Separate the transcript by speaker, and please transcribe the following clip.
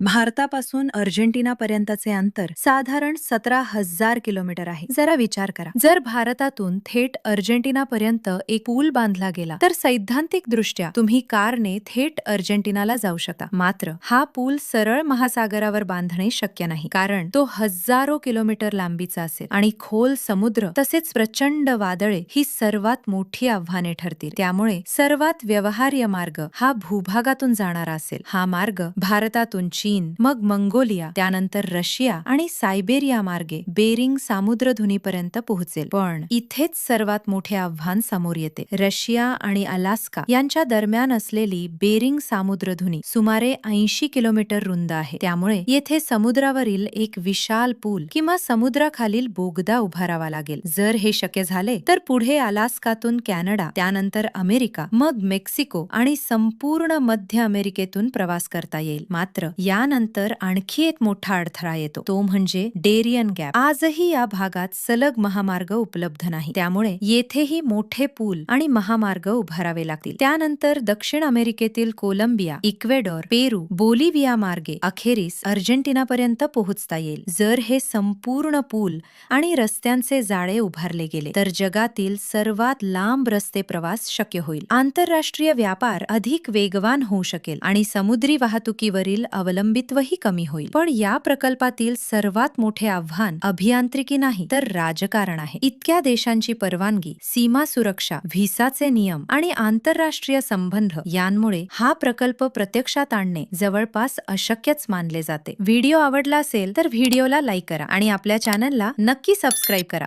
Speaker 1: भारतापासून अर्जेंटिनापर्यंतचे अंतर साधारण 17,000 किलोमीटर आहे. जरा विचार करा, जर भारतातून थेट अर्जेंटिनापर्यंत एक पूल बांधला गेला तर सैद्धांतिकदृष्ट्या तुम्ही कारने थेट अर्जेंटिनाला जाऊ शकता. मात्र हा पूल सरळ महासागरावर बांधणे शक्य नाही, कारण तो हजारो किलोमीटर लांबीचा असेल आणि खोल समुद्र तसेच प्रचंड वादळे ही सर्वात मोठी आव्हाने ठरतील. त्यामुळे सर्वात व्यवहार्य मार्ग हा भूभागातून जाणारा असेल. हा मार्ग भारतातून चीन, मग मंगोलिया, त्यानंतर रशिया आणि सायबेरिया मार्गे बेरिंग सामुद्रधुनीपर्यंत पोहोचेल. पण इथेच सर्वात मोठे आव्हान समोर येते. रशिया आणि अलास्का यांच्या दरम्यान असलेली बेरिंग सामुद्रधुनी सुमारे 80 किलोमीटर रुंद आहे. त्यामुळे येथे समुद्रावरील एक विशाल पूल किंवा समुद्राखालील बोगदा उभारावा लागेल. जर हे शक्य झाले तर पुढे अलास्कातून कॅनडा, त्यानंतर अमेरिका, मग मेक्सिको आणि संपूर्ण मध्य अमेरिकेतून प्रवास करता येईल. मात्र यानंतर आणखी एक मोठा अडथळा येतो, तो म्हणजे डेरियन गॅप. आजही या भागात सलग महामार्ग उपलब्ध नाही, त्यामुळे येथेही मोठे पूल आणि महामार्ग उभारावे लागतील. त्यानंतर दक्षिण अमेरिकेतील कोलंबिया, इक्वेडॉर, पेरू, बोलिव्हिया मार्गे अखेरीस अर्जेंटिनापर्यंत पोहोचता येईल. जर हे संपूर्ण पूल आणि रस्त्यांचे जाळे उभारले गेले तर जगातील सर्वात लांब रस्ते प्रवास शक्य होईल. आंतरराष्ट्रीय व्यापार अधिक वेगवान होऊ शकेल आणि समुद्री वाहतुकीवरील अवलंबित्वही कमी होईल. पण या प्रकल्पातील सर्वात मोठे आव्हान अभियांत्रिकी नाही तर राजकारण आहे. इतक्या देशांची परवानगी, सीमा सुरक्षा, व्हिसाचे नियम आणि आंतरराष्ट्रीय संबंध यांमुळे हा प्रकल्प प्रत्यक्षात आणणे जवळपास अशक्यच मानले जाते. व्हिडिओ आवडला असेल तर व्हिडिओला लाईक करा आणि आपल्या चॅनलला नक्की सबस्क्राईब करा.